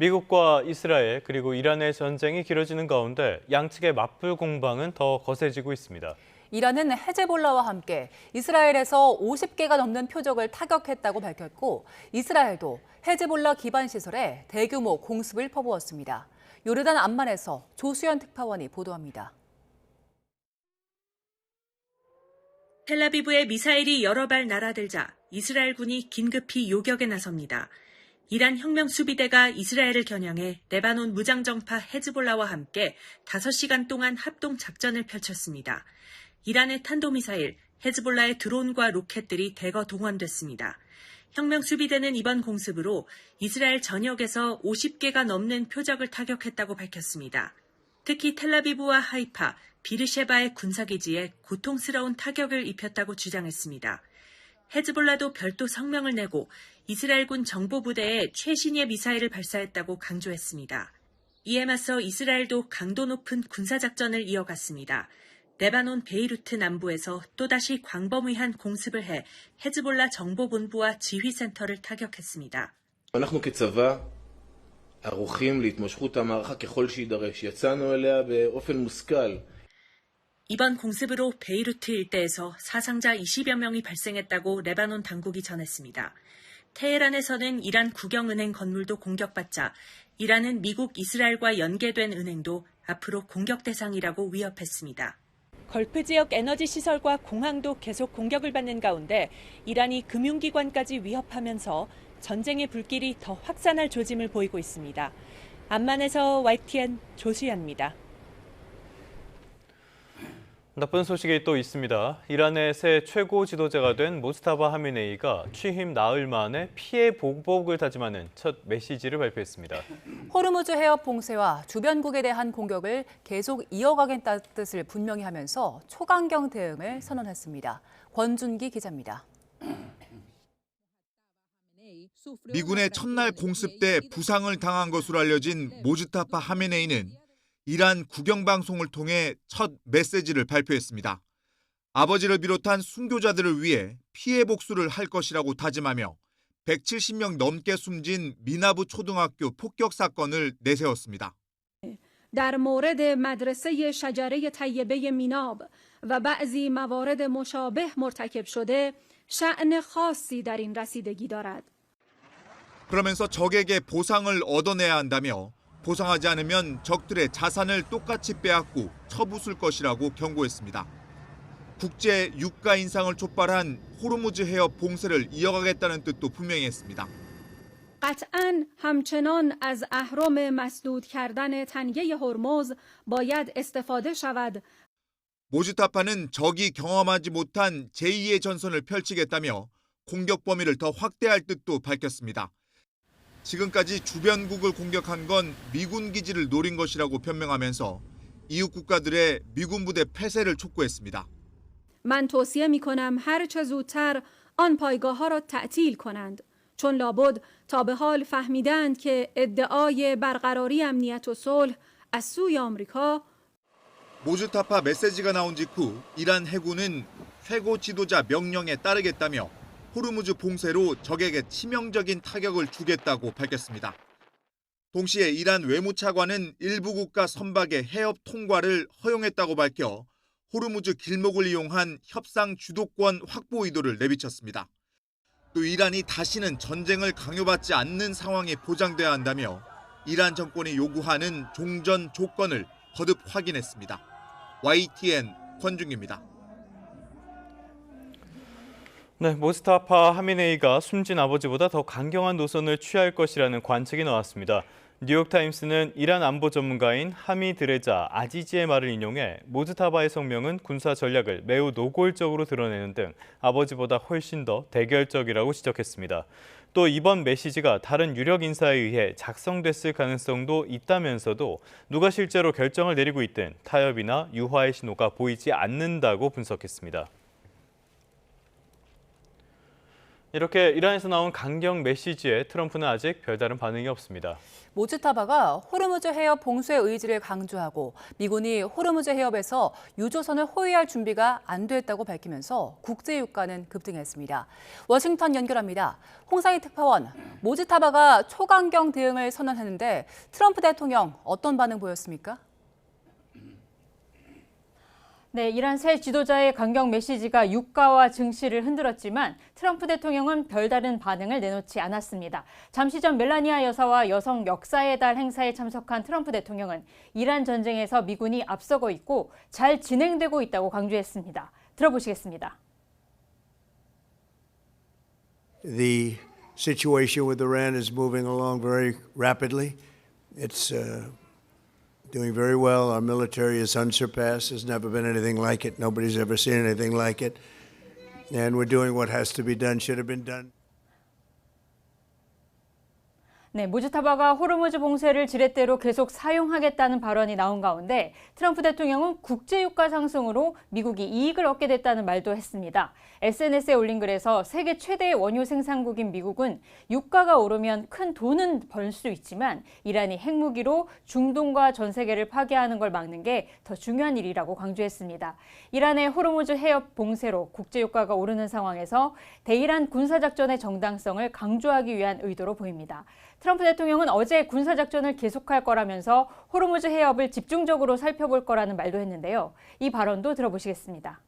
미국과 이스라엘 그리고 이란의 전쟁이 길어지는 가운데 양측의 맞불 공방은 더 거세지고 있습니다. 이란은 헤즈볼라와 함께 이스라엘에서 50개가 넘는 표적을 타격했다고 밝혔고 이스라엘도 헤즈볼라 기반 시설에 대규모 공습을 퍼부었습니다. 요르단 암만에서 조수연 특파원이 보도합니다. 텔아비브에 미사일이 여러 발 날아들자 이스라엘군이 긴급히 요격에 나섭니다. 이란 혁명수비대가 이스라엘을 겨냥해 레바논 무장정파 헤즈볼라와 함께 5시간 동안 합동 작전을 펼쳤습니다. 이란의 탄도미사일, 헤즈볼라의 드론과 로켓들이 대거 동원됐습니다. 혁명수비대는 이번 공습으로 이스라엘 전역에서 50개가 넘는 표적을 타격했다고 밝혔습니다. 특히 텔아비브와 하이파, 비르셰바의 군사기지에 고통스러운 타격을 입혔다고 주장했습니다. 헤즈볼라도 별도 성명을 내고 이스라엘군 정보부대에 최신의 미사일을 발사했다고 강조했습니다. 이에 맞서 이스라엘도 강도 높은 군사작전을 이어갔습니다. 레바논 베이루트 남부에서 또다시 광범위한 공습을 해 헤즈볼라 정보본부와 지휘센터를 타격했습니다. אנחנו כצבא ערוכים להתמשכות המערכה ככל שידרש. יצאנו אליה באופן מושכל. 이번 공습으로 베이루트 일대에서 사상자 20여 명이 발생했다고 레바논 당국이 전했습니다. 테헤란에서는 이란 국영은행 건물도 공격받자 이란은 미국, 이스라엘과 연계된 은행도 앞으로 공격 대상이라고 위협했습니다. 걸프 지역 에너지 시설과 공항도 계속 공격을 받는 가운데 이란이 금융기관까지 위협하면서 전쟁의 불길이 더 확산할 조짐을 보이고 있습니다. 암만에서 YTN 조수연입니다. 나쁜 소식이 또 있습니다. 이란의 새 최고 지도자가 된 모스타바 하미네이가 취임 나흘 만에 피해 보복을 다짐하는 첫 메시지를 발표했습니다. 호르무즈 해협 봉쇄와 주변국에 대한 공격을 계속 이어가겠다는 뜻을 분명히 하면서 초강경 대응을 선언했습니다. 권준기 기자입니다. 미군의 첫날 공습 때 부상을 당한 것으로 알려진 모즈타파 하메네이는 이란 국영방송을 통해 첫 메시지를 발표했습니다. 아버지를 비롯한 순교자들을 위해 피해 복수를 할 것이라고 다짐하며 170명 넘게 숨진 미나브 초등학교 폭격 사건을 내세웠습니다. در مورد مدرسه شجره طیبه میناب و بعضی موارد مشابه مرتکب شده شأن خاصی در این رسیدگی دارد. 그러면서 적에게 보상을 얻어내야 한다며 보상하지 않으면 적들의 자산을 똑같이 빼앗고 처부술 것이라고 경고했습니다. 국제 유가 인상을 촉발한 호르무즈 해협 봉쇄를 이어가겠다는 뜻도 분명히 했습니다. قطعاً همچنان از اهرم مسدود کردن تنگه هرمز باید استفاده شود. 모즈타파는 적이 경험하지 못한 제2의 전선을 펼치겠다며 공격 범위를 더 확대할 뜻도 밝혔습니다. 지금까지 주변국을 공격한 건 미군 기지를 노린 것이라고 변명하면서 이웃 국가들의 미군 부대 폐쇄를 촉구했습니다. من توصیه می‌کنم هر چه زودتر آن پایگاه‌ها را تعطیل کنند. چون لابد تا به حال فهمیدند که ادعای برقراری امنیت و صلح از سوی آمریکا 모즈타파 메시지가 나온 직후 이란 해군은 최고 지도자 명령에 따르겠다며 호르무즈 봉쇄로 적에게 치명적인 타격을 주겠다고 밝혔습니다. 동시에 이란 외무차관은 일부 국가 선박의 해협 통과를 허용했다고 밝혀 호르무즈 길목을 이용한 협상 주도권 확보 의도를 내비쳤습니다. 또 이란이 다시는 전쟁을 강요받지 않는 상황이 보장돼야 한다며 이란 정권이 요구하는 종전 조건을 거듭 확인했습니다. YTN 권중기입니다. 네, 모스타파 하미네이가 숨진 아버지보다 더 강경한 노선을 취할 것이라는 관측이 나왔습니다. 뉴욕타임스는 이란 안보 전문가인 하미 드레자 아지지의 말을 인용해 모스타바의 성명은 군사 전략을 매우 노골적으로 드러내는 등 아버지보다 훨씬 더 대결적이라고 지적했습니다. 또 이번 메시지가 다른 유력 인사에 의해 작성됐을 가능성도 있다면서도 누가 실제로 결정을 내리고 있든 타협이나 유화의 신호가 보이지 않는다고 분석했습니다. 이렇게 이란에서 나온 강경 메시지에 트럼프는 아직 별다른 반응이 없습니다. 모즈타바가 호르무즈 해협 봉쇄 의지를 강조하고 미군이 호르무즈 해협에서 유조선을 호위할 준비가 안 됐다고 밝히면서 국제 유가는 급등했습니다. 워싱턴 연결합니다. 홍상희 특파원, 모즈타바가 초강경 대응을 선언했는데 트럼프 대통령 어떤 반응 보였습니까? 네, 이란 새 지도자의 강경 메시지가 유가와 증시를 흔들었지만 트럼프 대통령은 별다른 반응을 내놓지 않았습니다. 잠시 전 멜라니아 여사와 여성 역사의 달 행사에 참석한 트럼프 대통령은 이란 전쟁에서 미군이 앞서고 있고 잘 진행되고 있다고 강조했습니다. 들어보시겠습니다. The situation with Iran is moving along very rapidly. It's doing very well. Our military is unsurpassed. There's never been anything like it. Nobody's ever seen anything like it. And we're doing what has to be done, should have been done. 네, 모즈타바가 호르무즈 봉쇄를 지렛대로 계속 사용하겠다는 발언이 나온 가운데 트럼프 대통령은 국제 유가 상승으로 미국이 이익을 얻게 됐다는 말도 했습니다. SNS에 올린 글에서 세계 최대의 원유 생산국인 미국은 유가가 오르면 큰 돈은 벌 수 있지만 이란이 핵무기로 중동과 전 세계를 파괴하는 걸 막는 게 더 중요한 일이라고 강조했습니다. 이란의 호르무즈 해협 봉쇄로 국제 유가가 오르는 상황에서 대이란 군사작전의 정당성을 강조하기 위한 의도로 보입니다. 트럼프 대통령은 어제 군사작전을 계속할 거라면서 호르무즈 해협을 집중적으로 살펴볼 거라는 말도 했는데요. 이 발언도 들어보시겠습니다.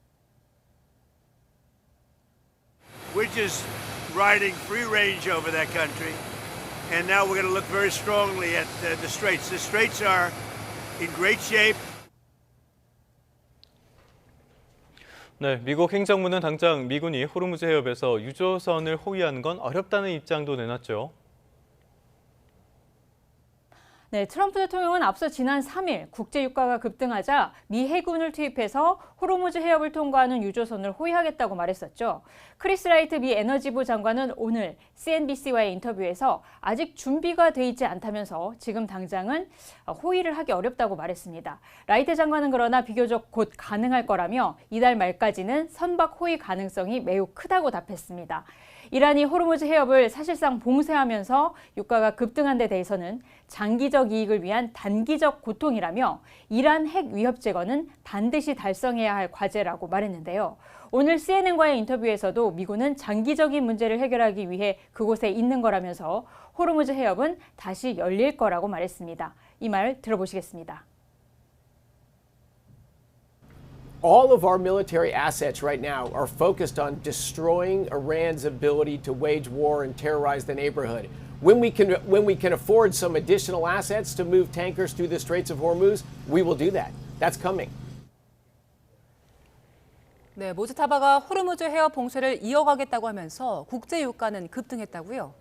We're just riding free range over that country. And now we're going to look very strongly at the straits. The straits are in great shape. 네, 미국 행정부는 당장 미군이 호르무즈 해협에서 유조선을 호위하는 건 어렵다는 입장도 내놨죠. 네, 트럼프 대통령은 앞서 지난 3일 국제 유가가 급등하자 미 해군을 투입해서 호르무즈 해협을 통과하는 유조선을 호위하겠다고 말했었죠. 크리스 라이트 미 에너지부 장관은 오늘 CNBC와의 인터뷰에서 아직 준비가 돼 있지 않다면서 지금 당장은 호위를 하기 어렵다고 말했습니다. 라이트 장관은 그러나 비교적 곧 가능할 거라며 이달 말까지는 선박 호위 가능성이 매우 크다고 답했습니다. 이란이 호르무즈 해협을 사실상 봉쇄하면서 유가가 급등한 데 대해서는 장기적 이익을 위한 단기적 고통이라며 이란 핵 위협 제거는 반드시 달성해야 할 과제라고 말했는데요. 오늘 CNN과의 인터뷰에서도 미군은 장기적인 문제를 해결하기 위해 그곳에 있는 거라면서 호르무즈 해협은 다시 열릴 거라고 말했습니다. 이 말 들어보시겠습니다. All of our military assets right now are focused on destroying Iran's ability to wage war and terrorize the neighborhood. When we can afford some additional assets to move tankers through the Straits of Hormuz, we will do that. That's coming. 네, 모즈타바가 호르무즈 해협 봉쇄를 이어가겠다고 하면서 국제 유가는 급등했다고요?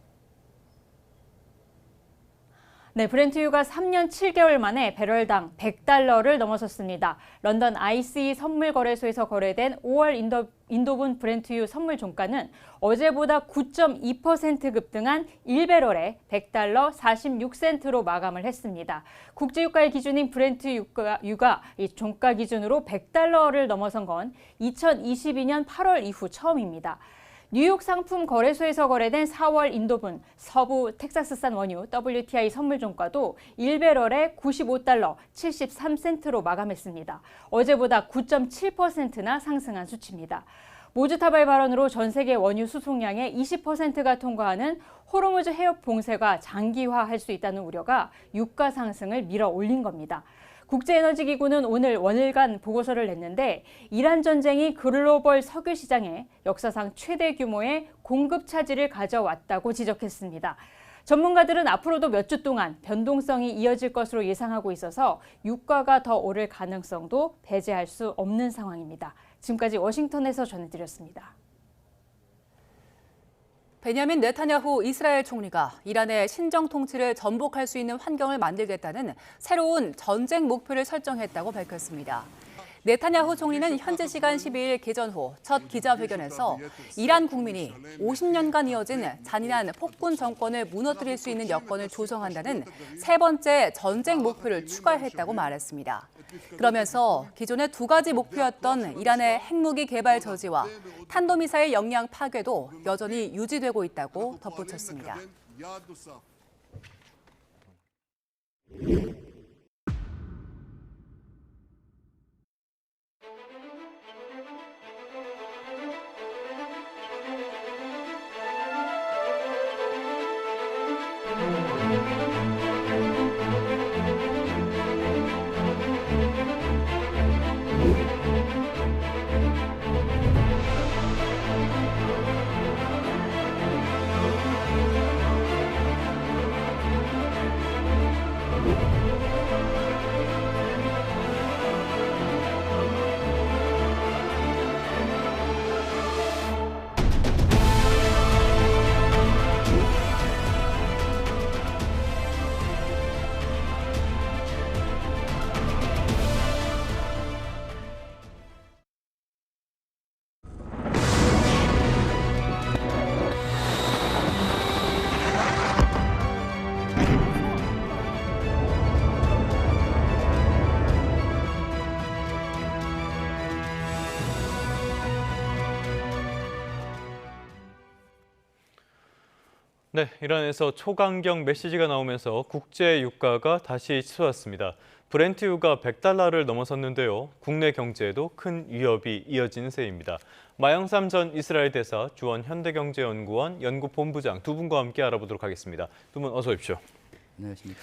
네, 브렌트유가 3년 7개월 만에 배럴당 $100를 넘어섰습니다. 런던 ICE 선물 거래소에서 거래된 5월 인도분 브렌트유 선물 종가는 어제보다 9.2% 급등한 1배럴에 $100 46센트로 마감을 했습니다. 국제유가의 기준인 브렌트유가 이 종가 기준으로 $100를 넘어선 건 2022년 8월 이후 처음입니다. 뉴욕 상품 거래소에서 거래된 4월 인도분 서부 텍사스산 원유 WTI 선물 종가도 1배럴에 $95 73센트로 마감했습니다. 어제보다 9.7%나 상승한 수치입니다. 모즈타바의 발언으로 전 세계 원유 수송량의 20%가 통과하는 호르무즈 해협 봉쇄가 장기화할 수 있다는 우려가 유가 상승을 밀어올린 겁니다. 국제에너지기구는 오늘 월간 보고서를 냈는데 이란 전쟁이 글로벌 석유 시장에 역사상 최대 규모의 공급 차질을 가져왔다고 지적했습니다. 전문가들은 앞으로도 몇 주 동안 변동성이 이어질 것으로 예상하고 있어서 유가가 더 오를 가능성도 배제할 수 없는 상황입니다. 지금까지 워싱턴에서 전해드렸습니다. 베냐민 네타냐후 이스라엘 총리가 이란의 신정 통치를 전복할 수 있는 환경을 만들겠다는 새로운 전쟁 목표를 설정했다고 밝혔습니다. 네타냐후 총리는 현지 시간 12일 개전 후 첫 기자회견에서 이란 국민이 50년간 이어진 잔인한 폭군 정권을 무너뜨릴 수 있는 여건을 조성한다는 세 번째 전쟁 목표를 추가했다고 말했습니다. 그러면서 기존의 두 가지 목표였던 이란의 핵무기 개발 저지와 탄도미사일 역량 파괴도 여전히 유지되고 있다고 덧붙였습니다. 네, 이란에서 초강경 메시지가 나오면서 국제 유가가 다시 치솟았습니다. 브렌트유가 100달러를 넘어섰는데요. 국내 경제에도 큰 위협이 이어지는 세입니다. 마영삼 전 이스라엘 대사, 주원 현대경제연구원 연구본부장 두 분과 함께 알아보도록 하겠습니다. 두 분 어서 오십시오. 안녕하십니까.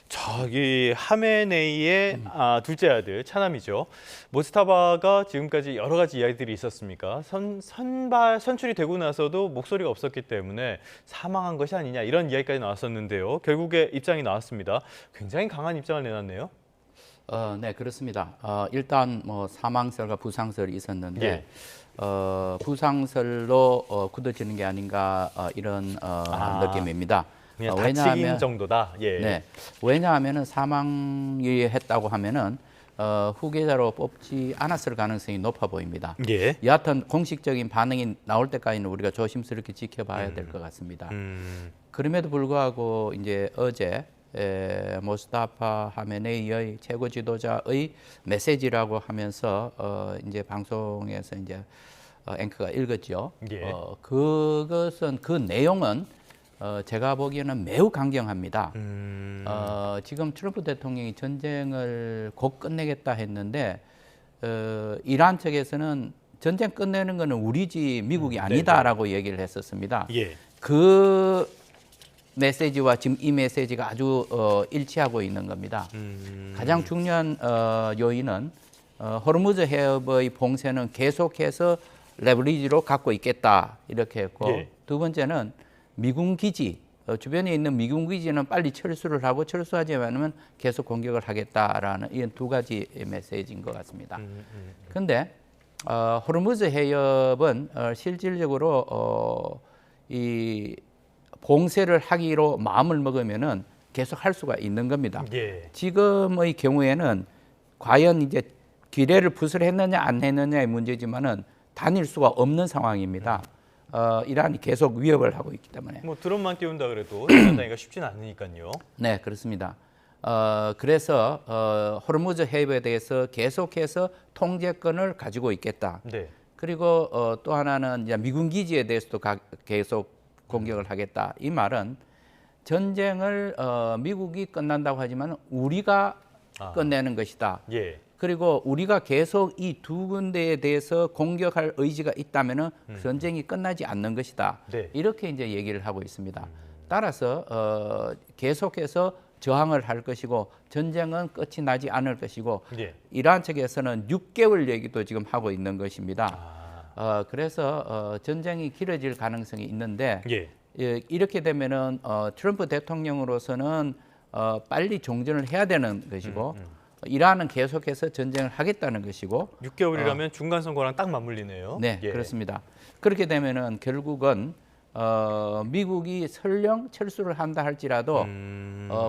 저기 하메네이의 둘째 아들 차남이죠. 모스타바가 지금까지 여러 가지 이야기들이 있었습니까? 선출이 되고 나서도 목소리가 없었기 때문에 사망한 것이 아니냐 이런 이야기까지 나왔었는데요. 결국에 입장이 나왔습니다. 굉장히 강한 입장을 내놨네요. 네, 그렇습니다. 일단 뭐 사망설과 부상설이 있었는데 예. 부상설로 굳어지는 게 아닌가 이런 느낌입니다. 그냥 다치긴 정도다. 예. 네, 왜냐하면은 사망이 했다고 하면은 후계자로 뽑지 않았을 가능성이 높아 보입니다. 예. 여하튼 공식적인 반응이 나올 때까지는 우리가 조심스럽게 지켜봐야 될 것 같습니다. 그럼에도 불구하고 이제 어제 모스타파 하메네이의 최고 지도자의 메시지라고 하면서 이제 방송에서 이제 앵커가 읽었죠. 예. 그것은 그 내용은 제가 보기에는 매우 강경합니다. 지금 트럼프 대통령이 전쟁을 곧 끝내겠다 했는데 이란 측에서는 전쟁 끝내는 것은 우리지 미국이 아니다라고 얘기를 했었습니다. 예. 그 메시지와 지금 이 메시지가 아주 일치하고 있는 겁니다. 가장 중요한 요인은 호르무즈 해협의 봉쇄는 계속해서 레버리지로 갖고 있겠다 이렇게 했고 예. 두 번째는 미군 기지, 주변에 있는 미군 기지는 빨리 철수를 하고 철수하지 않으면 계속 공격을 하겠다라는 이런 두 가지 메시지인 것 같습니다. 그런데 호르무즈 해협은 실질적으로 이 봉쇄를 하기로 마음을 먹으면은 계속 할 수가 있는 겁니다. 예. 지금의 경우에는 과연 이제 기뢰를 부설했느냐 안 했느냐의 문제지만은 다닐 수가 없는 상황입니다. 이란이 계속 위협을 하고 있기 때문에. 뭐 드론만 띄운다 그래도 단위가 쉽지는 않으니까요. 네, 그렇습니다. 그래서 호르무즈 해협에 대해서 계속해서 통제권을 가지고 있겠다. 네. 그리고 또 하나는 이제 미군 기지에 대해서도 계속 공격을 하겠다. 이 말은 전쟁을 미국이 끝난다고 하지만 우리가 끝내는 것이다. 예. 그리고 우리가 계속 이 두 군데에 대해서 공격할 의지가 있다면은 전쟁이 끝나지 않는 것이다. 네. 이렇게 이제 얘기를 하고 있습니다. 따라서 계속해서 저항을 할 것이고 전쟁은 끝이 나지 않을 것이고 예. 이란 측에서는 6개월 얘기도 지금 하고 있는 것입니다. 그래서 전쟁이 길어질 가능성이 있는데 예. 이렇게 되면은 트럼프 대통령으로서는 빨리 종전을 해야 되는 것이고 이란은 계속해서 전쟁을 하겠다는 것이고 6개월이라면 중간 선거랑 딱 맞물리네요. 네, 예. 그렇습니다. 그렇게 되면은 결국은 미국이 설령 철수를 한다 할지라도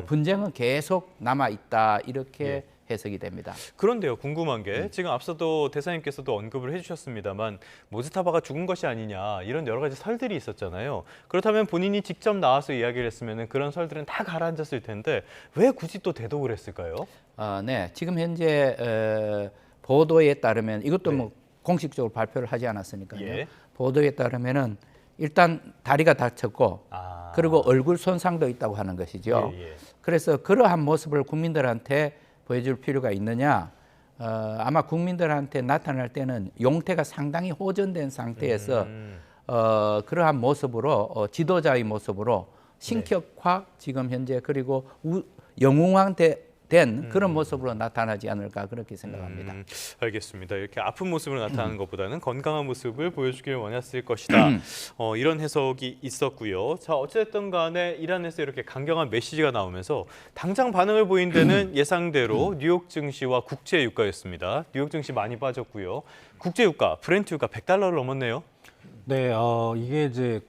분쟁은 계속 남아 있다 이렇게 해석이 됩니다. 그런데요, 궁금한 게 지금 앞서도 대사님께서도 언급을 해주셨습니다만 모즈타바가 죽은 것이 아니냐 이런 여러 가지 설들이 있었잖아요. 그렇다면 본인이 직접 나와서 이야기를 했으면 그런 설들은 다 가라앉았을 텐데 왜 굳이 또 대독을 했을까요? 네, 지금 현재 보도에 따르면 이것도 뭐 공식적으로 발표를 하지 않았으니까요. 예. 보도에 따르면은 일단 다리가 다쳤고 그리고 얼굴 손상도 있다고 하는 것이죠. 예, 예. 그래서 그러한 모습을 국민들한테 보여줄 필요가 있느냐? 아마 국민들한테 나타날 때는 용태가 상당히 호전된 상태에서 그러한 모습으로 지도자의 모습으로 신격화 지금 현재 그리고 영웅화된 그런 모습으로 나타나지 않을까 그렇게 생각합니다. 알겠습니다. 이렇게 아픈 모습으로 나타나는 것보다는 건강한 모습을 보여주길 원했을 것이다. 이런 해석이 있었고요. 자, 어쨌든 간에 이란에서 이렇게 강경한 메시지가 나오면서 당장 반응을 보인 데는 예상대로 뉴욕 증시와 국제 유가였습니다. 뉴욕 증시 많이 빠졌고요. 국제 유가, 브렌트 유가 100달러를 넘었네요. 네, 이게 이제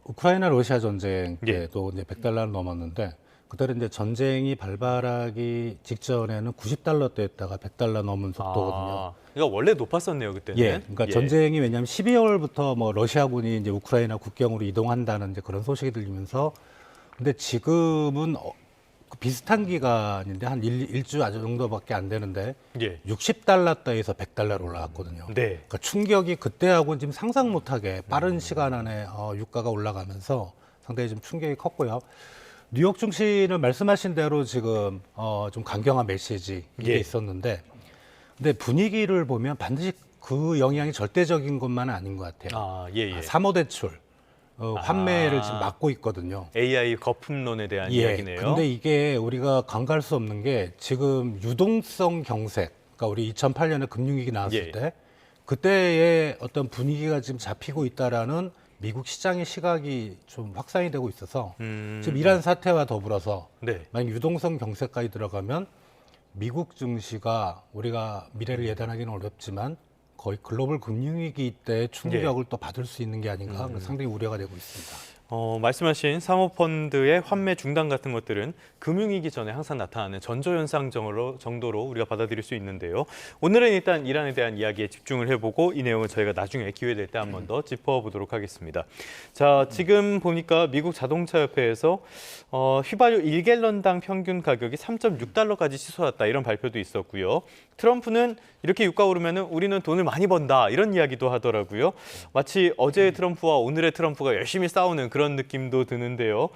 우크라이나 러시아 전쟁 때도 이제 100달러를 넘었는데 그때는 이제 전쟁이 발발하기 직전에는 90달러대였다가 100달러 넘은 속도거든요. 그러니까 원래 높았었네요, 그때는. 예, 그러니까 전쟁이 왜냐하면 12월부터 뭐 러시아군이 이제 우크라이나 국경으로 이동한다는 이제 그런 소식이 들리면서 근데 지금은 비슷한 기간인데 한 일주 정도밖에 안 되는데 60달러대에서 100달러로 올라갔거든요. 네. 그러니까 충격이 그때하고는 지금 상상 못하게 빠른 시간 안에 유가가 올라가면서 상당히 좀 충격이 컸고요. 뉴욕 증시는 말씀하신 대로 지금 좀 강경한 메시지 이게 있었는데 근데 분위기를 보면 반드시 그 영향이 절대적인 것만은 아닌 것 같아요. 사모대출, 환매를 지금 막고 있거든요. AI 거품론에 대한 이야기네요. 근데 이게 우리가 간과할 수 없는 게 지금 유동성 경색, 그러니까 우리 2008년에 금융위기 나왔을 때 그때의 어떤 분위기가 지금 잡히고 있다라는 미국 시장의 시각이 좀 확산이 되고 있어서 지금 이란 사태와 더불어서 만약 유동성 경색까지 들어가면 미국 증시가 우리가 미래를 예단하기는 어렵지만 거의 글로벌 금융위기 때 충격을 또 받을 수 있는 게 아닌가 상당히 우려가 되고 있습니다. 말씀하신 사모펀드의 환매 중단 같은 것들은 금융위기 전에 항상 나타나는 전조현상 정도로 우리가 받아들일 수 있는데요. 오늘은 일단 이란에 대한 이야기에 집중을 해보고 이 내용은 저희가 나중에 기회 될 때 한 번 더 짚어보도록 하겠습니다. 자, 지금 보니까 미국 자동차협회에서 휘발유 1갤런당 평균 가격이 3.6달러까지 치솟았다 이런 발표도 있었고요. 트럼프는 이렇게 유가 오르면 우리는 돈을 많이 번다 이런 이야기도 하더라고요. 마치 어제의 트럼프와 오늘의 트럼프가 열심히 싸우는 그런 느낌도 드는데요.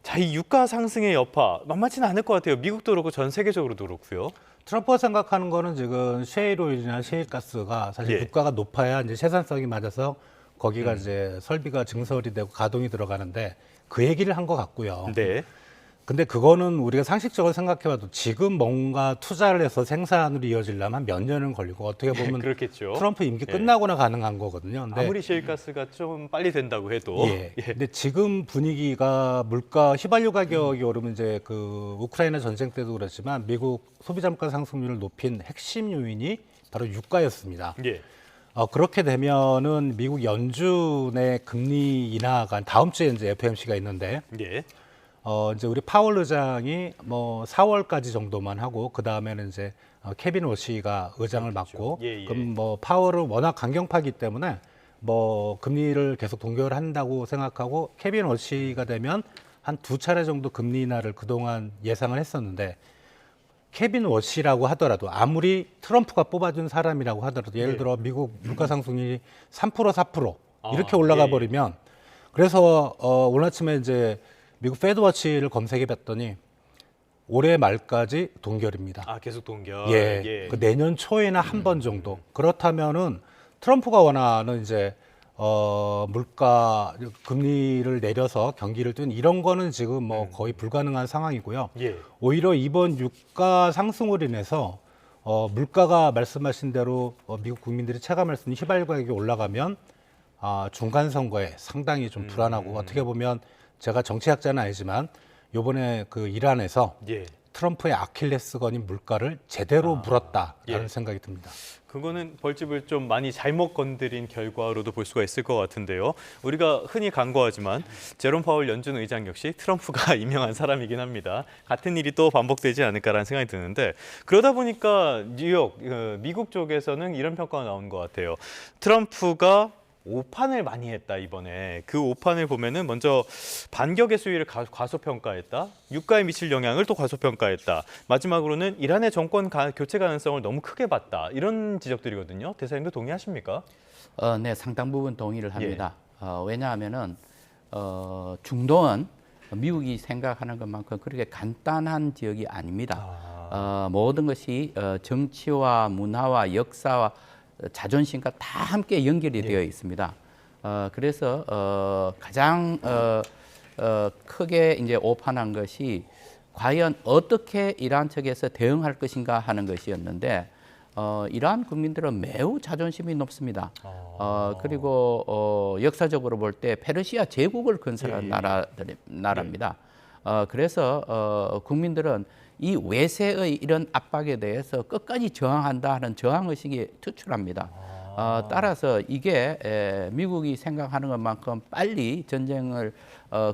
자, 이 유가 상승의 여파 만만치는 않을 것 같아요. 미국도 그렇고 전 세계적으로도 그렇고요. 트럼프가 생각하는 거는 지금 셰일오일이나 셰일가스가 사실 유가가 높아야 이제 생산성이 맞아서 거기가 이제 설비가 증설이 되고 가동이 들어가는데 그 얘기를 한 것 같고요. 근데 그거는 우리가 상식적으로 생각해봐도 지금 뭔가 투자를 해서 생산으로 이어지려면 몇 년은 걸리고 어떻게 보면 그렇겠죠. 트럼프 임기 끝나거나 가능한 거거든요. 근데 아무리 셰일가스가 좀 빨리 된다고 해도. 근데 지금 분위기가 물가 휘발유 가격이 오르면 이제 그 우크라이나 전쟁 때도 그렇지만 미국 소비자 물가 상승률을 높인 핵심 요인이 바로 유가였습니다. 그렇게 되면은 미국 연준의 금리 인하가 다음 주에 이제 FOMC가 있는데. 이제 우리 파월 의장이 뭐 4월까지 정도만 하고 그 다음에는 이제 케빈 워시가 의장을 맡고 그럼 뭐 파월은 워낙 강경파이기 때문에 뭐 금리를 계속 동결을 한다고 생각하고 케빈 워시가 되면 한 2차례 정도 금리 인하를 그동안 예상을 했었는데 케빈 워시라고 하더라도 아무리 트럼프가 뽑아준 사람이라고 하더라도 예를 들어 미국 물가 상승률이 3% 4% 이렇게 올라가 버리면 그래서 오늘 아침에 이제 미국 페드워치를 검색해봤더니 올해 말까지 동결입니다. 계속 동결. 그 내년 초에나 한 번 정도. 그렇다면은 트럼프가 원하는 이제 물가 금리를 내려서 경기를 뜬 이런 거는 지금 뭐 거의 불가능한 상황이고요. 오히려 이번 유가 상승으로 인해서 물가가 말씀하신 대로 미국 국민들이 체감할 수 있는 휘발유 가격이 올라가면 중간 선거에 상당히 좀 불안하고 어떻게 보면 제가 정치학자는 아니지만 이번에 그 이란에서 트럼프의 아킬레스건인 물가를 제대로 물었다라는 생각이 듭니다. 그거는 벌집을 좀 많이 잘못 건드린 결과로도 볼 수가 있을 것 같은데요. 우리가 흔히 간과하지만 제롬 파월 연준 의장 역시 트럼프가 임명한 사람이긴 합니다. 같은 일이 또 반복되지 않을까라는 생각이 드는데 그러다 보니까 뉴욕, 미국 쪽에서는 이런 평가가 나오는 것 같아요. 트럼프가 오판을 많이 했다 이번에. 그 오판을 보면은 먼저 반격의 수위를 과소평가했다. 유가에 미칠 영향을 또 과소평가했다. 마지막으로는 이란의 정권 교체 가능성을 너무 크게 봤다. 이런 지적들이거든요. 대사님도 동의하십니까? 네, 상당 부분 동의를 합니다. 왜냐하면은 중동은 미국이 생각하는 것만큼 그렇게 간단한 지역이 아닙니다. 모든 것이 정치와 문화와 역사와 자존심과 다 함께 연결이 되어 있습니다. 그래서 가장 크게 이제 오판한 것이 과연 어떻게 이란 측에서 대응할 것인가 하는 것이었는데 이란 국민들은 매우 자존심이 높습니다. 그리고 역사적으로 볼 때 페르시아 제국을 건설한 나라입니다. 그래서 국민들은 이 외세의 이런 압박에 대해서 끝까지 저항한다 하는 저항의식이 투출합니다. 따라서 이게 미국이 생각하는 것만큼 빨리 전쟁을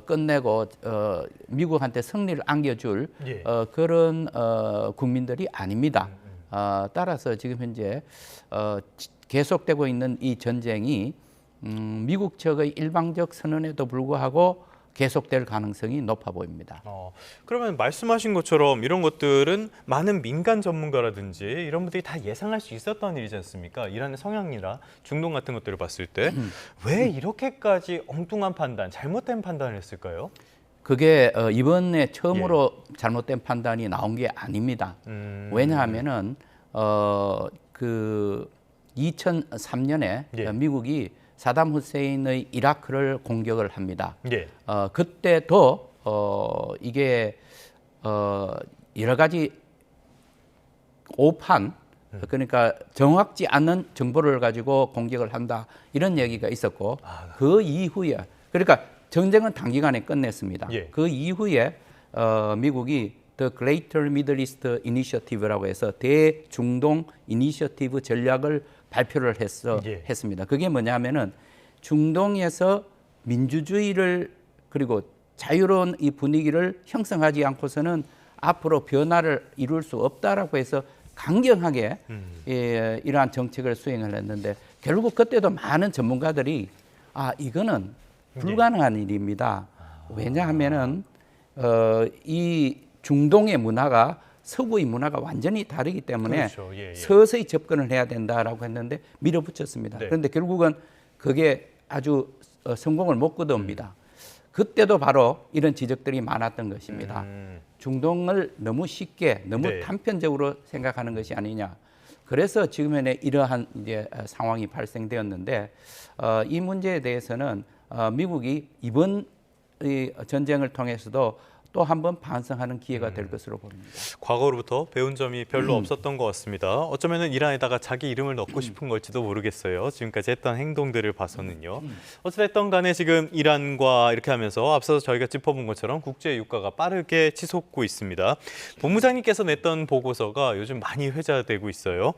끝내고 미국한테 승리를 안겨줄 그런 국민들이 아닙니다. 따라서 지금 현재 계속되고 있는 이 전쟁이 미국 측의 일방적 선언에도 불구하고 계속될 가능성이 높아 보입니다. 그러면 말씀하신 것처럼 이런 것들은 많은 민간 전문가라든지 이런 분들이 다 예상할 수 있었던 일이지 않습니까? 이란의 성향이나 중동 같은 것들을 봤을 때 왜 이렇게까지 엉뚱한 판단, 잘못된 판단을 했을까요? 그게 이번에 처음으로 잘못된 판단이 나온 게 아닙니다. 왜냐하면은 그 2003년에 미국이 사담 후세인의 이라크를 공격을 합니다. 그때도 이게 여러 가지 오판, 그러니까 정확지 않은 정보를 가지고 공격을 한다 이런 얘기가 있었고 그 이후에 그러니까 전쟁은 단기간에 끝냈습니다. 그 이후에 미국이 The Greater Middle East Initiative라고 해서 대중동 이니셔티브 전략을 발표를 했습니다. 그게 뭐냐면은 중동에서 민주주의를 그리고 자유로운 이 분위기를 형성하지 않고서는 앞으로 변화를 이룰 수 없다라고 해서 강경하게 이러한 정책을 수행을 했는데 결국 그때도 많은 전문가들이 이거는 불가능한 일입니다. 왜냐하면은 이 중동의 문화가 서구의 문화가 완전히 다르기 때문에 서서히 접근을 해야 된다라고 했는데 밀어붙였습니다. 그런데 결국은 그게 아주 성공을 못 거둡니다. 그때도 바로 이런 지적들이 많았던 것입니다. 중동을 너무 쉽게, 너무 단편적으로 생각하는 것이 아니냐. 그래서 지금의 이러한 이제 상황이 발생되었는데 이 문제에 대해서는 미국이 이번 이 전쟁을 통해서도 또 한 번 반성하는 기회가 될 것으로 봅니다. 과거로부터 배운 점이 별로 없었던 것 같습니다. 어쩌면 이란에다가 자기 이름을 넣고 싶은 걸지도 모르겠어요. 지금까지 했던 행동들을 봐서는요. 어찌됐든 간에 지금 이란과 이렇게 하면서 앞서서 저희가 짚어본 것처럼 국제 유가가 빠르게 치솟고 있습니다. 본부장님께서 냈던 보고서가 요즘 많이 회자되고 있어요.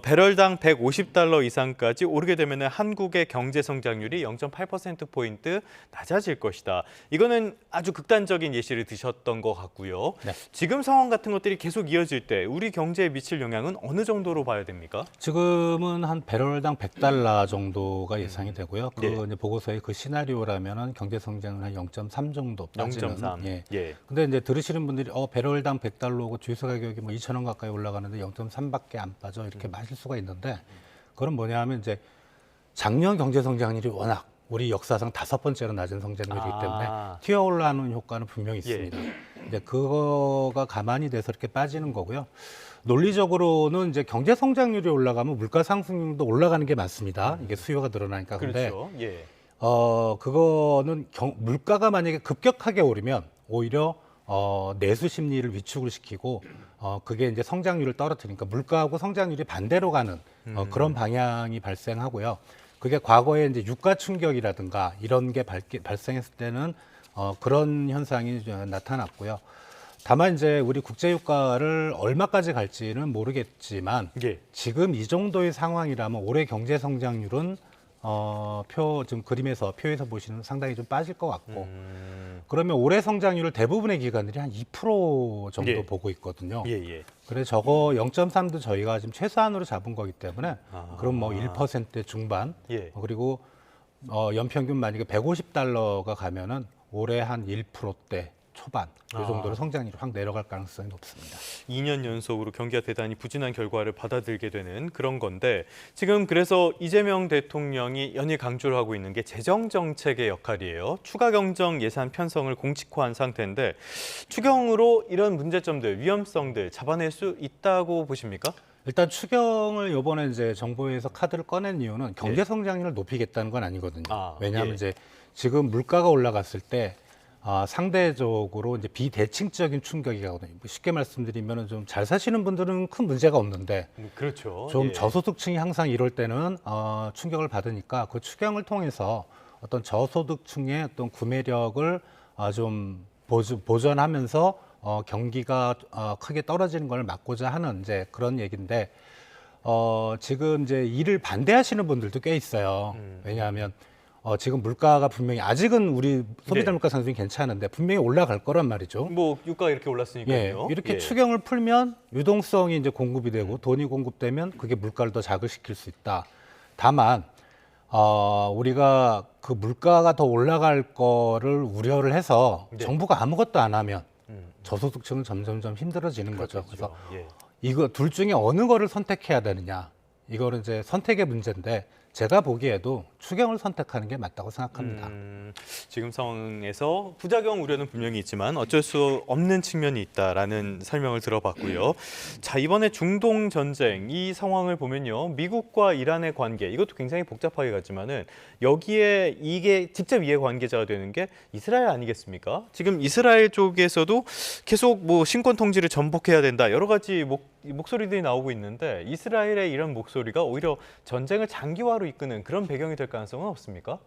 배럴당 150달러 이상까지 오르게 되면 한국의 경제 성장률이 0.8%포인트 낮아질 것이다. 이거는 아주 극단적인 예시를 드셨던 것 같고요. 지금 상황 같은 것들이 계속 이어질 때 우리 경제에 미칠 영향은 어느 정도로 봐야 됩니까? 지금은 한 배럴당 100달러 정도가 예상이 되고요. 그 이제 보고서의 그 시나리오라면은 경제 성장은 한 0.3 정도 빠지는. 0.3. 근데 이제 들으시는 분들이 배럴당 100달러고 주유소 가격이 뭐 2,000원 가까이 올라가는데 0.3밖에 안 빠져 이렇게 마실 수가 있는데 그건 뭐냐 하면 이제 작년 경제 성장률이 워낙 우리 역사상 5번째로 낮은 성장률이기 때문에 튀어올라오는 효과는 분명히 있습니다. 이제 그거가 가만히 돼서 이렇게 빠지는 거고요. 논리적으로는 이제 경제 성장률이 올라가면 물가 상승률도 올라가는 게 맞습니다. 이게 수요가 늘어나니까. 근데 그거는 물가가 만약에 급격하게 오르면 오히려 내수 심리를 위축을 시키고 그게 이제 성장률을 떨어뜨리니까 물가하고 성장률이 반대로 가는 그런 방향이 발생하고요. 그게 과거에 이제 유가 충격이라든가 이런 게 발생했을 때는 그런 현상이 나타났고요. 다만 이제 우리 국제 유가를 얼마까지 갈지는 모르겠지만 예. 지금 이 정도의 상황이라면 올해 경제 성장률은 좀 그림에서 표에서 보시는 상당히 좀 빠질 것 같고 그러면 올해 성장률을 대부분의 기관들이 한 2% 정도 예. 보고 있거든요. 예, 예. 그래서 저거 0.3도 저희가 지금 최소한으로 잡은 거기 때문에 그럼 뭐 1% 중반 예. 그리고 연평균 만약에 150달러가 가면은 올해 한 1%대 초반 이 정도로 성장률이 확 내려갈 가능성이 높습니다. 2년 연속으로 경기가 대단히 부진한 결과를 받아들게 되는 그런 건데 지금 그래서 이재명 대통령이 연일 강조를 하고 있는 게 재정 정책의 역할이에요. 추가 경정 예산 편성을 공식화한 상태인데 추경으로 이런 문제점들, 위험성들 잡아낼 수 있다고 보십니까? 일단 추경을 이번에 이제 정부에서 카드를 꺼낸 이유는 경제 성장률을 높이겠다는 건 아니거든요. 왜냐하면 예. 이제 지금 물가가 올라갔을 때 상대적으로 이제 비대칭적인 충격이 가거든요. 쉽게 말씀드리면 좀 잘 사시는 분들은 큰 문제가 없는데 그렇죠. 좀 예. 저소득층이 항상 이럴 때는 충격을 받으니까 그 추경을 통해서 어떤 저소득층의 어떤 구매력을 좀 보전하면서 경기가 크게 떨어지는 걸 막고자 하는 이제 그런 얘기인데 지금 이제 이를 반대하시는 분들도 꽤 있어요. 왜냐하면 지금 물가가 분명히 아직은 우리 소비자 네. 물가 상승이 괜찮은데 분명히 올라갈 거란 말이죠. 뭐 유가가 이렇게 올랐으니까요. 이렇게 예. 추경을 풀면 유동성이 이제 공급이 되고 돈이 공급되면 그게 물가를 더 자극시킬 수 있다. 다만 우리가 그 물가가 더 올라갈 거를 우려를 해서 네. 정부가 아무것도 안 하면 저소득층은 점점점 힘들어지는 거죠. 그래서 예. 이거 둘 중에 어느 거를 선택해야 되느냐. 이거는 이제 선택의 문제인데 제가 보기에도 추경을 선택하는 게 맞다고 생각합니다. 지금 상황에서 부작용 우려는 분명히 있지만 어쩔 수 없는 측면이 있다라는 설명을 들어봤고요. 자, 이번에 중동 전쟁 이 상황을 보면요. 미국과 이란의 관계 이것도 굉장히 복잡하게 갔지만은 여기에 이게 직접 이해관계자가 되는 게 이스라엘 아니겠습니까? 지금 이스라엘 쪽에서도 계속 뭐 신권 통지를 전복해야 된다. 여러 가지 목소리들이 나오고 있는데 이스라엘의 이런 목소리가 오히려 전쟁을 장기화로 이끄는 그런 배경이 될 가능성은 없습니까?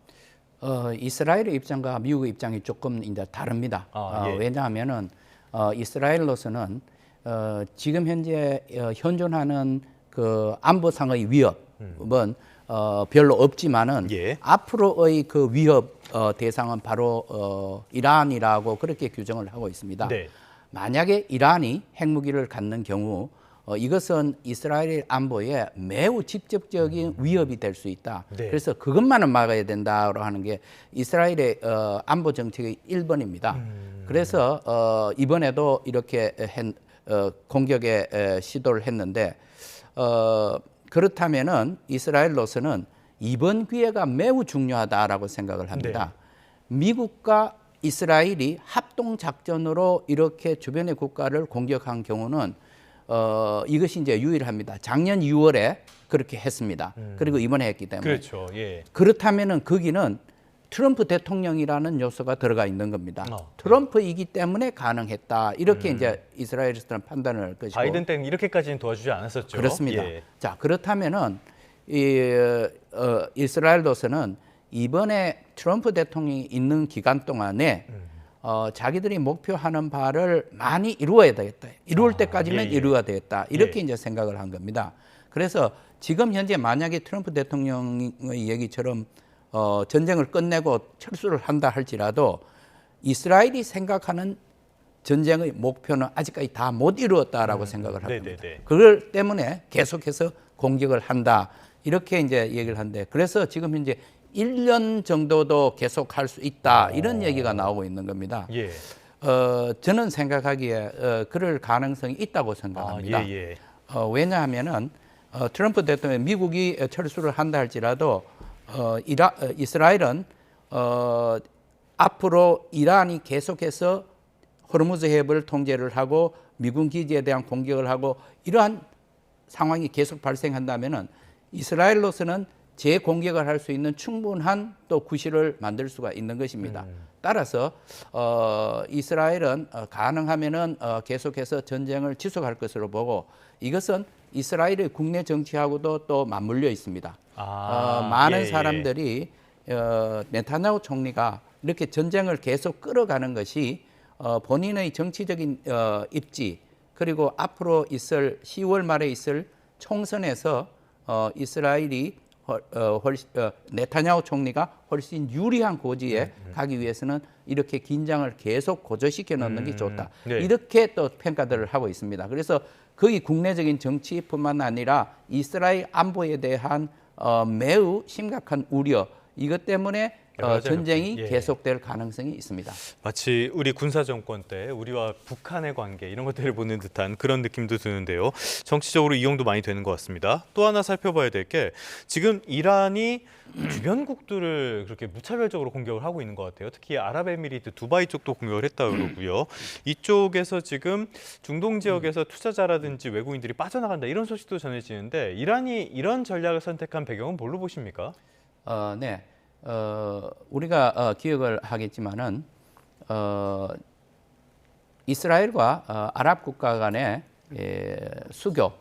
이스라엘의 입장과 미국의 입장이 조금 이제 다릅니다. 예. 왜냐하면은 이스라엘로서는 지금 현재 현존하는 그 안보상의 위협은 별로 없지만은 예. 앞으로의 그 위협 대상은 바로 이란이라고 그렇게 규정을 하고 있습니다. 네. 만약에 이란이 핵무기를 갖는 경우 이것은 이스라엘 안보에 매우 직접적인 위협이 될 수 있다. 네. 그래서 그것만은 막아야 된다고 하는 게 이스라엘의 안보 정책의 1번입니다. 그래서 이번에도 이렇게 공격에 시도를 했는데 그렇다면은 이스라엘로서는 이번 기회가 매우 중요하다라고 생각을 합니다. 네. 미국과 이스라엘이 합동 작전으로 이렇게 주변의 국가를 공격한 경우는 이것이 이제 유일합니다. 작년 6월에 그렇게 했습니다. 그리고 이번에 했기 때문에. 그렇죠. 예. 그렇다면은 거기는 트럼프 대통령이라는 요소가 들어가 있는 겁니다. 트럼프이기 때문에 가능했다. 이렇게 이제 이스라엘에서는 판단을 할 것이고. 바이든 때는 이렇게까지는 도와주지 않았었죠. 그렇습니다. 예. 자, 그렇다면은 이스라엘로서는 이번에 트럼프 대통령이 있는 기간 동안에 자기들이 목표하는 바를 많이 이루어야 되겠다. 이룰 때까지는 이루어야 되겠다. 이렇게 이제 생각을 한 겁니다. 그래서 지금 현재 만약에 트럼프 대통령의 얘기처럼 전쟁을 끝내고 철수를 한다 할지라도 이스라엘이 생각하는 전쟁의 목표는 아직까지 다 못 이루었다라고 생각을 합니다. 그걸 때문에 계속해서 공격을 한다. 이렇게 이제 얘기를 한데 그래서 지금 현재 1년 정도도 계속 할 수 있다. 이런 얘기가 나오고 있는 겁니다. 예. 저는 생각하기에 그럴 가능성이 있다고 생각합니다. 왜냐하면은 트럼프 대통령 미국이 철수를 한다 할지라도 이스라엘은 앞으로 이란이 계속해서 호르무즈 해협을 통제를 하고 미군 기지에 대한 공격을 하고 이러한 상황이 계속 발생한다면은 이스라엘로서는 재공격을 할 수 있는 충분한 또 구실을 만들 수가 있는 것입니다. 따라서 이스라엘은 가능하면은 계속해서 전쟁을 지속할 것으로 보고 이것은 이스라엘의 국내 정치하고도 또 맞물려 있습니다. 많은 사람들이 네타냐후 총리가 이렇게 전쟁을 계속 끌어가는 것이 본인의 정치적인 입지 그리고 앞으로 있을 10월 말에 있을 총선에서 이스라엘이 네타냐후 총리가 훨씬 유리한 고지에 가기 위해서는 이렇게 긴장을 계속 고조시켜 놓는 게 좋다. 네. 이렇게 또 평가들을 하고 있습니다. 그래서 거의 국내적인 정치뿐만 아니라 이스라엘 안보에 대한 매우 심각한 우려, 이것 때문에 전쟁이 예. 계속될 가능성이 있습니다. 마치 우리 군사정권 때 우리와 북한의 관계 이런 것들을 보는 듯한 그런 느낌도 드는데요. 정치적으로 이용도 많이 되는 것 같습니다. 또 하나 살펴봐야 될 게 지금 이란이 주변국들을 그렇게 무차별적으로 공격을 하고 있는 것 같아요. 특히 아랍에미리트, 두바이 쪽도 공격을 했다고 그러고요. 이쪽에서 지금 중동 지역에서 투자자라든지 외국인들이 빠져나간다 이런 소식도 전해지는데 이란이 이런 전략을 선택한 배경은 뭘로 보십니까? 네. 우리가 기억을 하겠지만은 이스라엘과 아랍 국가 간의 수교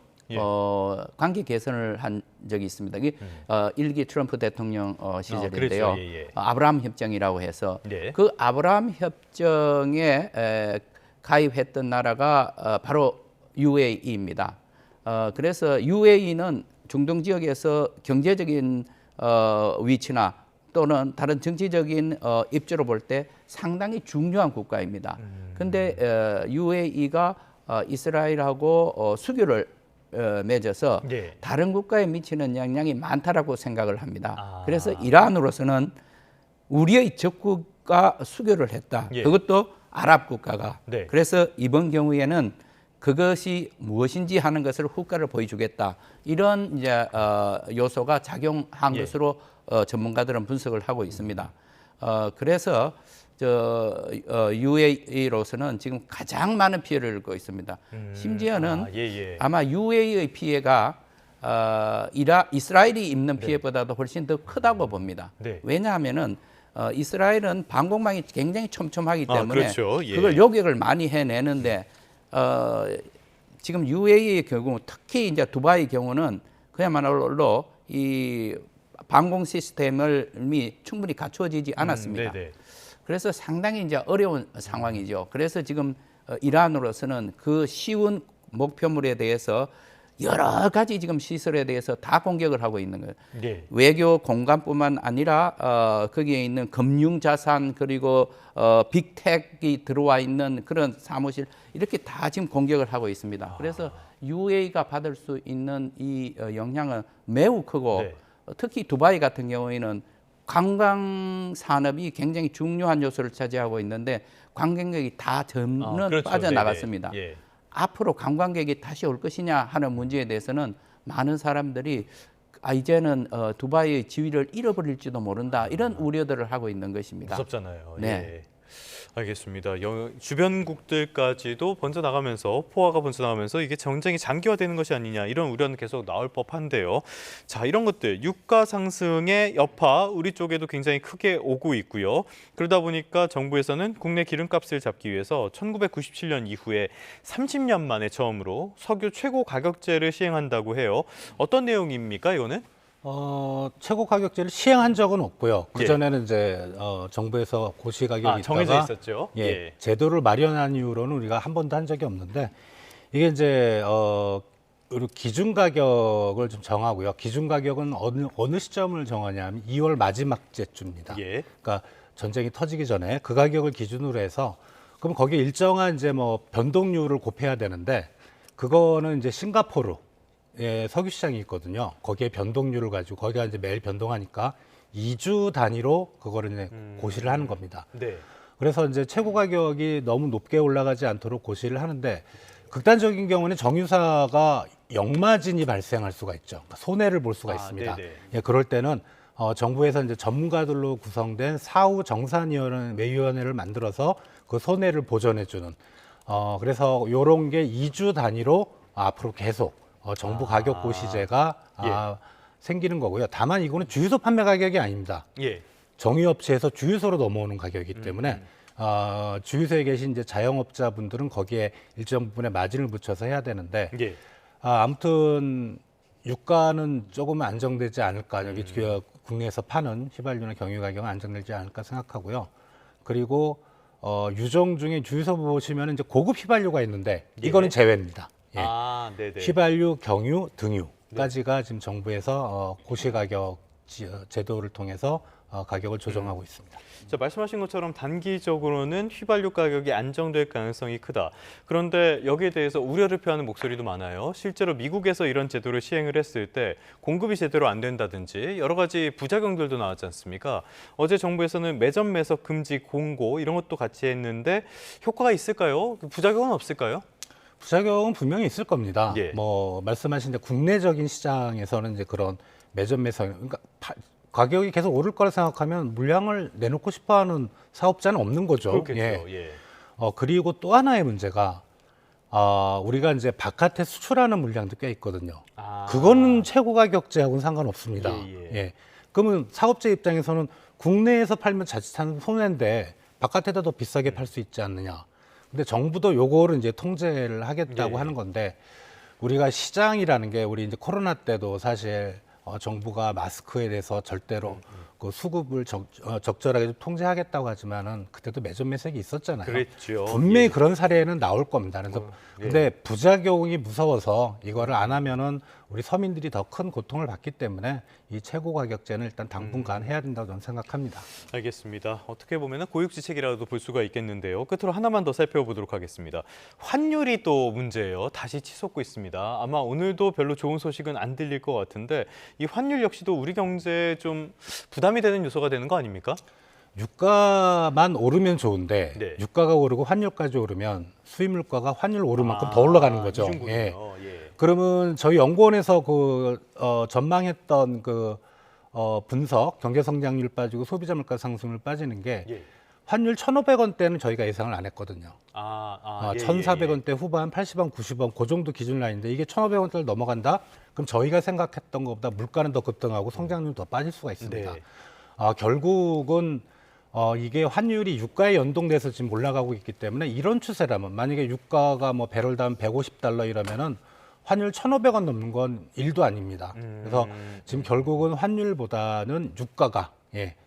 관계 개선을 한 적이 있습니다. 이게 1기 트럼프 대통령 시절인데요. 그렇죠. 예. 아브라함 협정이라고 해서 네. 그 아브라함 협정에 가입했던 나라가 바로 UAE입니다. 그래서 UAE는 중동 지역에서 경제적인 위치나 또는 다른 정치적인 입지로 볼 때 상당히 중요한 국가입니다. 그런데 UAE가 이스라엘하고 수교를 맺어서 네. 다른 국가에 미치는 영향이 많다라고 생각을 합니다. 그래서 이란으로서는 우리의 적국과 수교를 했다. 예. 그것도 아랍 국가가. 네. 그래서 이번 경우에는 그것이 무엇인지 하는 것을 후과를 보여주겠다. 이런 이제 요소가 작용한 예. 것으로 전문가들은 분석을 하고 있습니다. 그래서 UAE로서는 지금 가장 많은 피해를 입고 있습니다. 심지어는 아마 UAE의 피해가 이스라엘이 입는 피해보다도 훨씬 더 크다고 봅니다. 네. 왜냐하면은 이스라엘은 방공망이 굉장히 촘촘하기 때문에 그렇죠. 예. 그걸 요격을 많이 해내는데 지금 UAE의 경우 특히 이제 두바이 경우는 그야말로 이 방공 시스템을 충분히 갖추어지지 않았습니다. 그래서 상당히 이제 어려운 상황이죠. 그래서 지금 이란으로서는 그 쉬운 목표물에 대해서 여러 가지 지금 시설에 대해서 다 공격을 하고 있는 거예요. 네. 외교 공간뿐만 아니라 거기에 있는 금융 자산 그리고 빅텍이 들어와 있는 그런 사무실 이렇게 다 지금 공격을 하고 있습니다. 그래서 UAE가 받을 수 있는 이 영향은 매우 크고 네. 특히 두바이 같은 경우에는 관광 산업이 굉장히 중요한 요소를 차지하고 있는데 관광객이 다 전면 그렇죠. 빠져나갔습니다. 네네. 예. 앞으로 관광객이 다시 올 것이냐 하는 문제에 대해서는 많은 사람들이 이제는 두바이의 지위를 잃어버릴지도 모른다 이런 우려들을 하고 있는 것입니다. 무섭잖아요. 네. 예. 알겠습니다. 주변국들까지도 번져나가면서 포화가 번져나가면서 이게 전쟁이 장기화되는 것이 아니냐 이런 우려는 계속 나올 법한데요. 자, 이런 것들 유가 상승의 여파 우리 쪽에도 굉장히 크게 오고 있고요. 그러다 보니까 정부에서는 국내 기름값을 잡기 위해서 1997년 이후에 30년 만에 처음으로 석유 최고 가격제를 시행한다고 해요. 어떤 내용입니까, 이거는? 최고 가격제를 시행한 적은 없고요. 그 전에는 이제 정부에서 고시 가격이 정해져 있다가 있었죠. 예, 제도를 마련한 이후로는 우리가 한 번도 한 적이 없는데 이게 이제 기준 가격을 좀 정하고요. 기준 가격은 어느 시점을 정하냐면 2월 마지막 주입니다. 예. 그러니까 전쟁이 터지기 전에 그 가격을 기준으로 해서 그럼 거기에 일정한 이제 뭐 변동률을 곱해야 되는데 그거는 이제 싱가포르 석유 시장이 있거든요. 거기에 변동률을 가지고 거기가 이제 매일 변동하니까 2주 단위로 그거를 이제 고시를 하는 겁니다. 네. 그래서 이제 최고 가격이 너무 높게 올라가지 않도록 고시를 하는데 극단적인 경우는 정유사가 역마진이 발생할 수가 있죠. 그러니까 손해를 볼 수가 있습니다. 예, 그럴 때는 정부에서 이제 전문가들로 구성된 사후 정산위원회를 만들어서 그 손해를 보전해주는. 그래서 이런 게 2주 단위로 앞으로 계속 정부 가격 고시제가 생기는 거고요. 다만 이거는 주유소 판매 가격이 아닙니다. 예. 정유업체에서 주유소로 넘어오는 가격이기 때문에 주유소에 계신 이제 자영업자분들은 거기에 일정 부분의 마진을 붙여서 해야 되는데 아무튼 유가는 조금 안정되지 않을까. 여기 국내에서 파는 휘발유나 경유 가격은 안정되지 않을까 생각하고요. 그리고 유정 중에 주유소 보시면 이제 고급 휘발유가 있는데 이거는 제외입니다. 예. 아, 네네. 휘발유, 경유, 등유까지가 지금 정부에서 고시가격 제도를 통해서 가격을 조정하고 있습니다. 자, 말씀하신 것처럼 단기적으로는 휘발유 가격이 안정될 가능성이 크다. 그런데 여기에 대해서 우려를 표하는 목소리도 많아요. 실제로 미국에서 이런 제도를 시행을 했을 때 공급이 제대로 안 된다든지 여러 가지 부작용들도 나왔지 않습니까? 어제 정부에서는 매점 매석 금지 공고 이런 것도 같이 했는데 효과가 있을까요? 부작용은 없을까요? 부작용은 분명히 있을 겁니다. 예. 뭐 말씀하신 국내적인 시장에서는 이제 그런 매점 매석, 그러니까 가격이 계속 오를 거라 생각하면 물량을 내놓고 싶어하는 사업자는 없는 거죠. 그렇겠죠. 예. 예. 그리고 또 하나의 문제가 우리가 이제 바깥에 수출하는 물량도 꽤 있거든요. 그거는 최고 가격제하고는 상관없습니다. 예. 그러면 사업자 입장에서는 국내에서 팔면 자칫하는 손해인데 바깥에다 더 비싸게 팔 수 있지 않느냐. 근데 정부도 요거를 이제 통제를 하겠다고 하는 건데 우리가 시장이라는 게 우리 이제 코로나 때도 사실 정부가 마스크에 대해서 절대로 그 수급을 적절하게 좀 통제하겠다고 하지만은 그때도 매점 매색이 있었잖아요. 그랬죠. 분명히 그런 사례는 나올 겁니다. 그래서 근데 부작용이 무서워서 이거를 안 하면은 우리 서민들이 더 큰 고통을 받기 때문에 이 최고 가격제는 일단 당분간 해야 된다고 저는 생각합니다. 알겠습니다. 어떻게 보면 고육지책이라도 볼 수가 있겠는데요. 끝으로 하나만 더 살펴보도록 하겠습니다. 환율이 또 문제예요. 다시 치솟고 있습니다. 아마 오늘도 별로 좋은 소식은 안 들릴 것 같은데 이 환율 역시도 우리 경제에 좀 부담이 되는 요소가 되는 거 아닙니까? 유가만 오르면 좋은데 네. 유가가 오르고 환율까지 오르면 수입 물가가 환율 오른 만큼 더 올라가는 거죠. 예. 그러면 저희 연구원에서 전망했던 분석, 경제 성장률 빠지고 소비자 물가 상승률 빠지는 게 환율 1,500원대는 저희가 예상을 안 했거든요. 1,400원대 후반, 80원, 90원 그 정도 기준 라인인데 이게 1,500원대를 넘어간다? 그럼 저희가 생각했던 것보다 물가는 더 급등하고 성장률은 더 빠질 수가 있습니다. 결국은 이게 환율이 유가에 연동돼서 지금 올라가고 있기 때문에 이런 추세라면 만약에 유가가 뭐 배럴당 150달러 이러면은 환율 1,500원 넘는 건 일도 아닙니다. 그래서 지금 결국은 환율보다는 유가가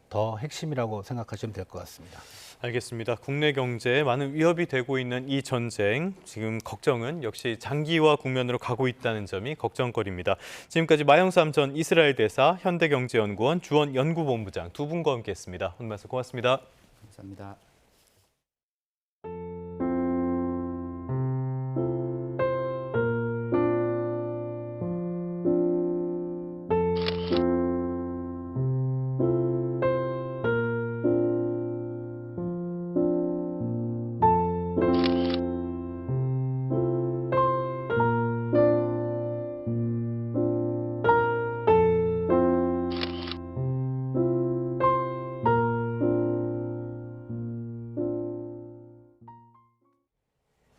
더 핵심이라고 생각하시면 될 것 같습니다. 알겠습니다. 국내 경제에 많은 위협이 되고 있는 이 전쟁, 지금 걱정은 역시 장기화 국면으로 가고 있다는 점이 걱정거리입니다. 지금까지 마영삼 전 이스라엘 대사, 현대경제연구원 주원 연구본부장 두 분과 함께했습니다. 오늘 말씀 고맙습니다. 감사합니다.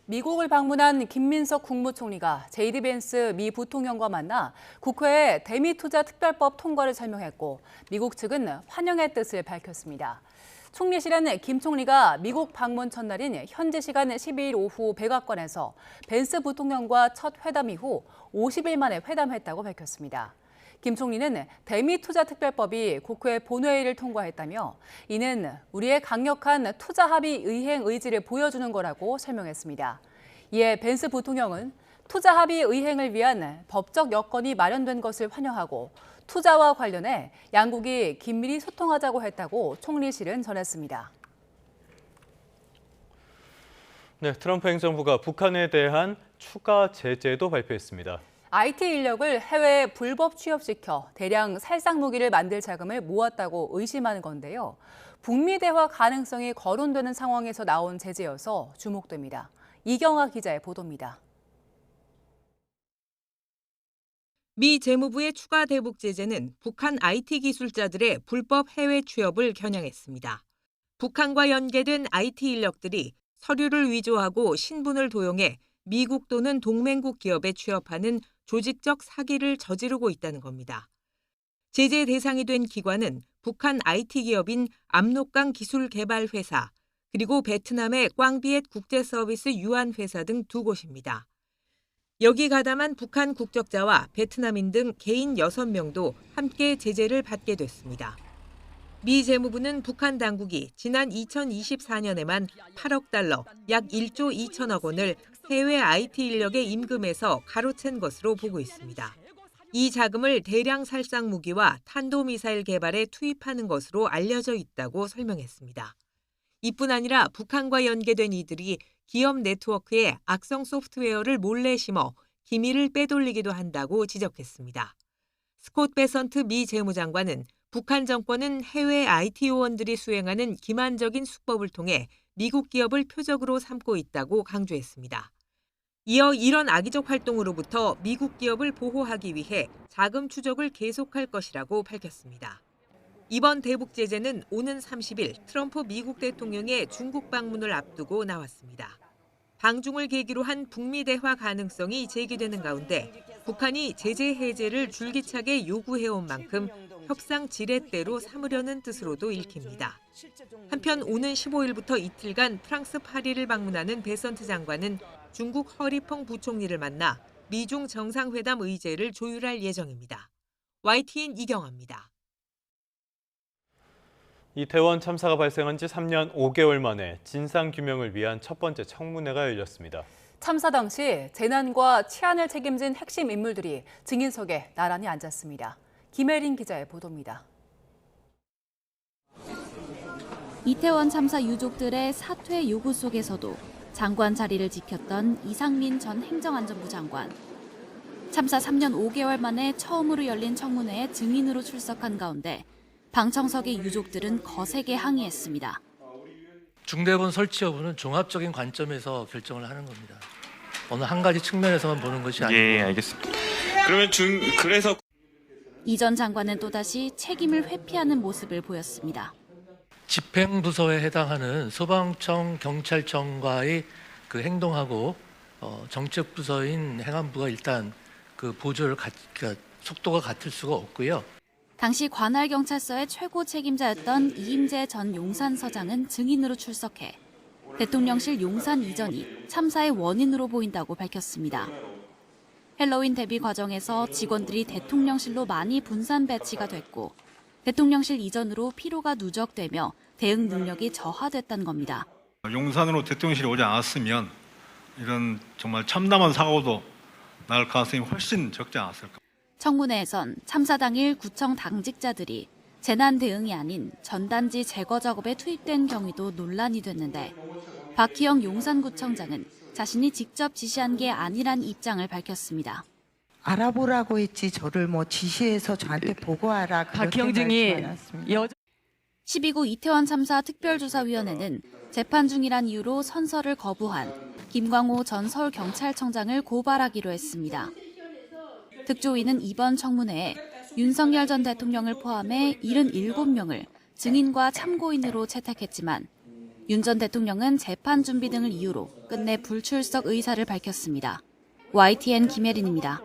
미국을 방문한 김민석 국무총리가 제이디 벤스 미 부통령과 만나 국회에 대미 투자 특별법 통과를 설명했고 미국 측은 환영의 뜻을 밝혔습니다. 총리실은 김 총리가 미국 방문 첫날인 현지 시간 12일 오후 백악관에서 벤스 부통령과 첫 회담 이후 50일 만에 회담했다고 밝혔습니다. 김 총리는 대미 투자 특별법이 국회 본회의를 통과했다며 이는 우리의 강력한 투자 합의 의행 의지를 보여주는 거라고 설명했습니다. 이에 벤스 부통령은 투자 합의 의행을 위한 법적 여건이 마련된 것을 환영하고 투자와 관련해 양국이 긴밀히 소통하자고 했다고 총리실은 전했습니다. 네, 트럼프 행정부가 북한에 대한 추가 제재도 발표했습니다. IT 인력을 해외에 불법 취업시켜 대량 살상 무기를 만들 자금을 모았다고 의심하는 건데요. 북미 대화 가능성이 거론되는 상황에서 나온 제재여서 주목됩니다. 이경아 기자의 보도입니다. 미 재무부의 추가 대북 제재는 북한 IT 기술자들의 불법 해외 취업을 겨냥했습니다. 북한과 연계된 IT 인력들이 서류를 위조하고 신분을 도용해 미국 또는 동맹국 기업에 취업하는 조직적 사기를 저지르고 있다는 겁니다. 제재 대상이 된 기관은 북한 IT 기업인 압록강 기술개발회사, 그리고 베트남의 꽝비엣 국제서비스 유한회사 등 두 곳입니다. 여기 가담한 북한 국적자와 베트남인 등 개인 6명도 함께 제재를 받게 됐습니다. 미 재무부는 북한 당국이 지난 2024년에만 8억 달러, 약 1조 2천억 원을 해외 IT 인력의 임금에서 가로챈 것으로 보고 있습니다. 이 자금을 대량 살상 무기와 탄도미사일 개발에 투입하는 것으로 알려져 있다고 설명했습니다. 이뿐 아니라 북한과 연계된 이들이 기업 네트워크에 악성 소프트웨어를 몰래 심어 기밀을 빼돌리기도 한다고 지적했습니다. 스콧 베선트 미 재무장관은 북한 정권은 해외 IT 요원들이 수행하는 기만적인 수법을 통해 미국 기업을 표적으로 삼고 있다고 강조했습니다. 이어 이런 악의적 활동으로부터 미국 기업을 보호하기 위해 자금 추적을 계속할 것이라고 밝혔습니다. 이번 대북 제재는 오는 30일 트럼프 미국 대통령의 중국 방문을 앞두고 나왔습니다. 방중을 계기로 한 북미 대화 가능성이 제기되는 가운데 북한이 제재 해제를 줄기차게 요구해온 만큼 협상 지렛대로 삼으려는 뜻으로도 읽힙니다. 한편 오는 15일부터 이틀간 프랑스 파리를 방문하는 베선트 장관은 중국 허리펑 부총리를 만나 미중 정상회담 의제를 조율할 예정입니다. YTN 이경아입니다. 이태원 참사가 발생한 지 3년 5개월 만에 진상규명을 위한 첫 번째 청문회가 열렸습니다. 참사 당시 재난과 치안을 책임진 핵심 인물들이 증인석에 나란히 앉았습니다. 김혜린 기자의 보도입니다. 이태원 참사 유족들의 사퇴 요구 속에서도 장관 자리를 지켰던 이상민 전 행정안전부 장관. 참사 3년 5개월 만에 처음으로 열린 청문회에 증인으로 출석한 가운데 방청석의 유족들은 거세게 항의했습니다. 중대본 설치 여부는 종합적인 관점에서 결정을 하는 겁니다. 어느 한 가지 측면에서만 보는 것이 아니고. 예, 알겠습니다. 그러면 그래서 이 전 장관은 또다시 책임을 회피하는 모습을 보였습니다. 집행부서에 해당하는 소방청, 경찰청과의 그 행동하고 정책부서인 행안부가 일단 그 보조를 속도가 같을 수가 없고요. 당시 관할경찰서의 최고 책임자였던 이임재 전 용산서장은 증인으로 출석해 대통령실 용산 이전이 참사의 원인으로 보인다고 밝혔습니다. 헬로윈 대비 과정에서 직원들이 대통령실로 많이 분산 배치가 됐고 대통령실 이전으로 피로가 누적되며 대응 능력이 저하됐다는 겁니다. 용산으로 대통령실이 오지 않았으면 이런 정말 참담한 사고도 날 가능성이 훨씬 적지 않았을까. 청문회에선 참사 당일 구청 당직자들이 재난 대응이 아닌 전단지 제거 작업에 투입된 경위도 논란이 됐는데 박희영 용산구청장은 자신이 직접 지시한 게 아니란 입장을 밝혔습니다. 알아보라고 했지 저를 지시해서 저한테 보고하라 그렇게 박희영 말씀 12구 이태원 참사 특별조사위원회는 재판 중이란 이유로 선서를 거부한 김광호 전 서울경찰청장을 고발하기로 했습니다. 특조위는 이번 청문회에 윤석열 전 대통령을 포함해 77명을 증인과 참고인으로 채택했지만 윤 전 대통령은 재판 준비 등을 이유로 끝내 불출석 의사를 밝혔습니다. YTN 김혜린입니다.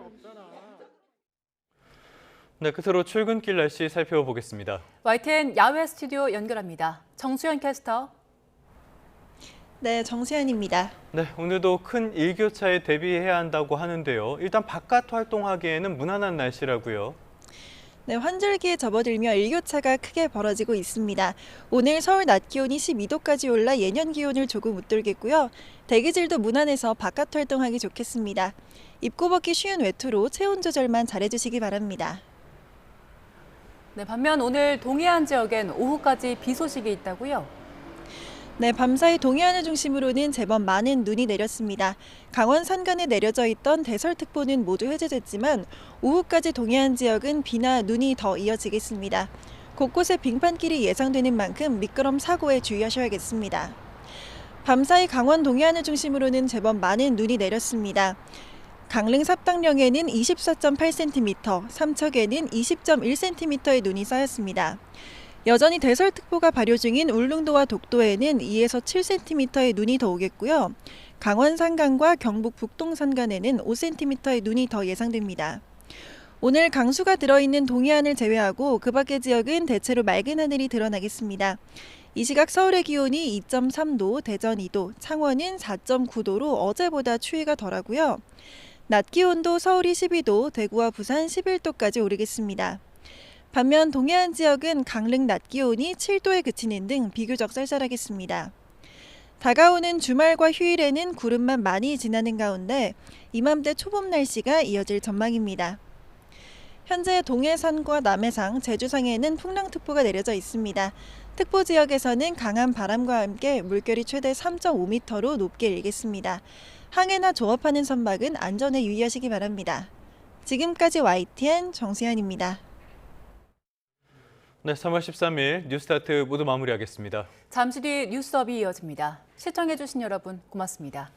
네, 끝으로 출근길 날씨 살펴보겠습니다. YTN 야외 스튜디오 연결합니다. 정수현 캐스터. 네, 정수현입니다. 네, 오늘도 큰 일교차에 대비해야 한다고 하는데요. 일단 바깥 활동하기에는 무난한 날씨라고요. 네, 환절기에 접어들며 일교차가 크게 벌어지고 있습니다. 오늘 서울 낮 기온이 12도까지 올라 예년 기온을 조금 웃돌겠고요. 대기질도 무난해서 바깥 활동하기 좋겠습니다. 입고 벗기 쉬운 외투로 체온 조절만 잘해주시기 바랍니다. 네, 반면 오늘 동해안 지역엔 오후까지 비 소식이 있다고요? 네, 밤사이 동해안을 중심으로는 제법 많은 눈이 내렸습니다. 강원 산간에 내려져 있던 대설특보는 모두 해제됐지만 오후까지 동해안 지역은 비나 눈이 더 이어지겠습니다. 곳곳에 빙판길이 예상되는 만큼 미끄럼 사고에 주의하셔야겠습니다. 밤사이 강원 동해안을 중심으로는 제법 많은 눈이 내렸습니다. 강릉 삽당령에는 24.8cm, 삼척에는 20.1cm의 눈이 쌓였습니다. 여전히 대설특보가 발효 중인 울릉도와 독도에는 2에서 7cm의 눈이 더 오겠고요. 강원 산간과 경북 북동 산간에는 5cm의 눈이 더 예상됩니다. 오늘 강수가 들어있는 동해안을 제외하고 그 밖의 지역은 대체로 맑은 하늘이 드러나겠습니다. 이 시각 서울의 기온이 2.3도, 대전 2도, 창원은 4.9도로 어제보다 추위가 덜하고요. 낮 기온도 서울이 12도, 대구와 부산 11도까지 오르겠습니다. 반면 동해안 지역은 강릉 낮 기온이 7도에 그치는 등 비교적 쌀쌀하겠습니다. 다가오는 주말과 휴일에는 구름만 많이 지나는 가운데 이맘때 초봄 날씨가 이어질 전망입니다. 현재 동해상과 남해상, 제주상에는 풍랑특보가 내려져 있습니다. 특보 지역에서는 강한 바람과 함께 물결이 최대 3.5m로 높게 일겠습니다. 항해나 조업하는 선박은 안전에 유의하시기 바랍니다. 지금까지 YTN 정세현입니다. 네, 3월 13일 뉴스타트 모두 마무리하겠습니다. 잠시 뒤 뉴스업이 이어집니다. 시청해주신 여러분 고맙습니다.